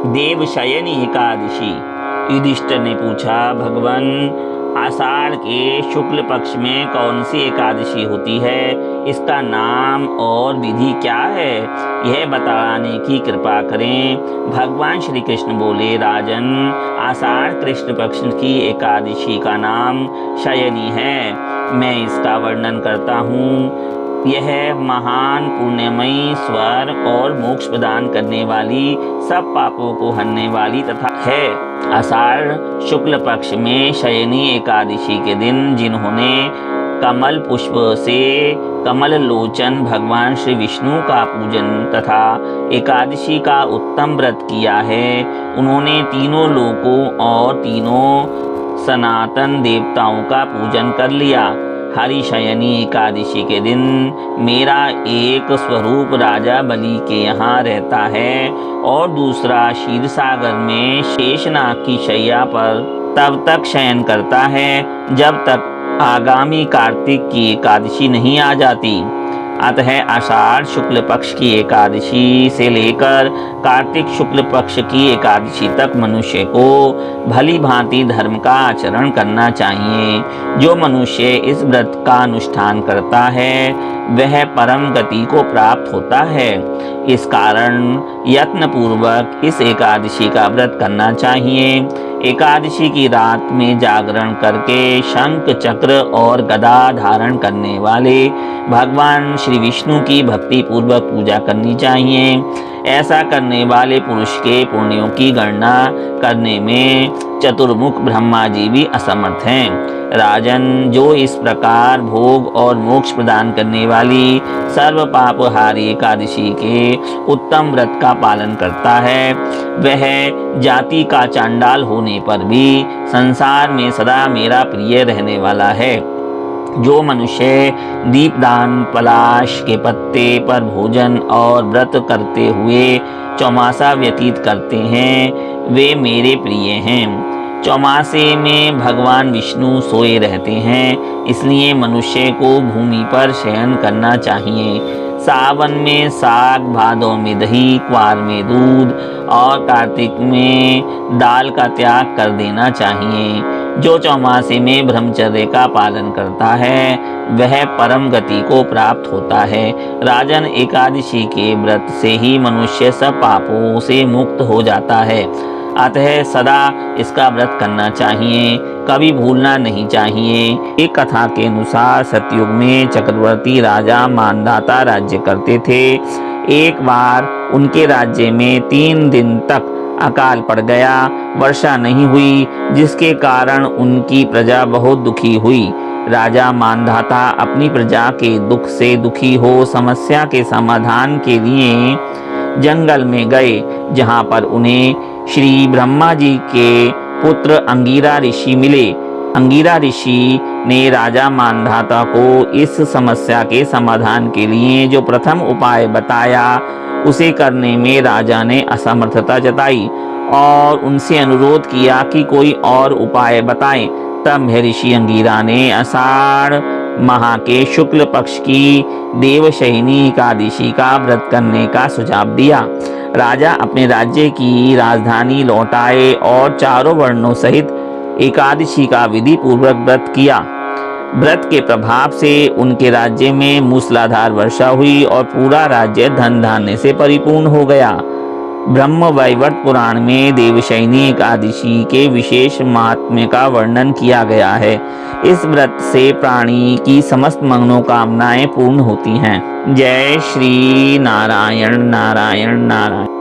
देवशयनी एकादशी। युधिष्ठिर ने पूछा, भगवान, आषाढ़ के शुक्ल पक्ष में कौन सी एकादशी होती है? इसका नाम और विधि क्या है? यह बताने की कृपा करें। भगवान श्री कृष्ण बोले, राजन, आषाढ़ कृष्ण पक्ष की एकादशी का नाम शयनी है। मैं इसका वर्णन करता हूँ। यह महान पुण्यमयी स्वर और मोक्ष प्रदान करने वाली, सब पापों को हरने वाली तथा है। आषाढ़ शुक्ल पक्ष में शयनी एकादशी के दिन जिन्होंने कमल पुष्प से कमल लोचन भगवान श्री विष्णु का पूजन तथा एकादशी का उत्तम व्रत किया है, उन्होंने तीनों लोकों और तीनों सनातन देवताओं का पूजन कर लिया। हरिशयनी एकादशी के दिन मेरा एक स्वरूप राजा बलि के यहाँ रहता है और दूसरा क्षीर सागर में शेषनाग की शैया पर तब तक शयन करता है जब तक आगामी कार्तिक की एकादशी नहीं आ जाती। अतः आषाढ़ शुक्ल पक्ष की एकादशी से लेकर कार्तिक शुक्ल पक्ष की एकादशी तक मनुष्य को भली भांति धर्म का आचरण करना चाहिए। जो मनुष्य इस व्रत का अनुष्ठान करता है वह परम गति को प्राप्त होता है। इस कारण यत्न पूर्वक इस एकादशी का व्रत करना चाहिए। एकादशी की रात में जागरण करके शंख चक्र और गदा धारण करने वाले भगवान श्री विष्णु की भक्ति पूर्वक पूजा करनी चाहिए। ऐसा करने वाले पुरुष के पुण्यों की गणना करने में चतुर्मुख ब्रह्मा जी भी असमर्थ हैं। राजन, जो इस प्रकार भोग और मोक्ष प्रदान करने वाली सर्व पापहारी एकादशी के उत्तम व्रत का पालन करता है, वह जाति का चांडाल होने पर भी संसार में सदा मेरा प्रिय रहने वाला है। जो मनुष्य दीपदान, पलाश के पत्ते पर भोजन और व्रत करते हुए चौमासा व्यतीत करते हैं, वे मेरे प्रिय हैं। चौमासे में भगवान विष्णु सोए रहते हैं, इसलिए मनुष्य को भूमि पर शयन करना चाहिए। सावन में साग, भादों में दही, क्वार में दूध और कार्तिक में दाल का त्याग कर देना चाहिए। जो चौमासे में ब्रह्मचर्य का पालन करता है वह परम गति को प्राप्त होता है। राजन, एकादशी के व्रत से ही मनुष्य सब पापों से मुक्त हो जाता है। अतः सदा इसका व्रत करना चाहिए, कभी भूलना नहीं चाहिए। एक कथा के अनुसार सतयुग में चक्रवर्ती राजा मानधाता राज्य करते थे। एक बार उनके राज्य में 3 दिन तक अकाल पड़ गया, वर्षा नहीं हुई, जिसके कारण उनकी प्रजा बहुत दुखी हुई। राजा मानधाता अपनी प्रजा के दुख से दुखी हो समस्या के समाधान के लिए जंगल में गए, जहाँ पर उन्हें श्री ब्रह्मा जी के पुत्र अंगिरा ऋषि मिले। अंगिरा ऋषि ने राजा मानधाता को इस समस्या के समाधान के लिए जो प्रथम उपाय बताया उसे करने में राजा ने असमर्थता जताई और उनसे अनुरोध किया कि कोई और उपाय बताएं। तब ऋषि अंगिरा ने आषाढ़ माह के शुक्ल पक्ष की देवशयनी एकादशी का व्रत करने का सुझाव दिया। राजा अपने राज्य की राजधानी लौट आए और चारों वर्णों सहित एकादशी का विधि पूर्वक व्रत किया। व्रत के प्रभाव से उनके राज्य में मूसलाधार वर्षा हुई और पूरा राज्य धन धान्य से परिपूर्ण हो गया। ब्रह्म वैवर्त पुराण में देवशयनी एकादशी के विशेष महात्म्य का वर्णन किया गया है। इस व्रत से प्राणी की समस्त मनोकामनाएं पूर्ण होती हैं। जय श्री नारायण नारायण नारायण।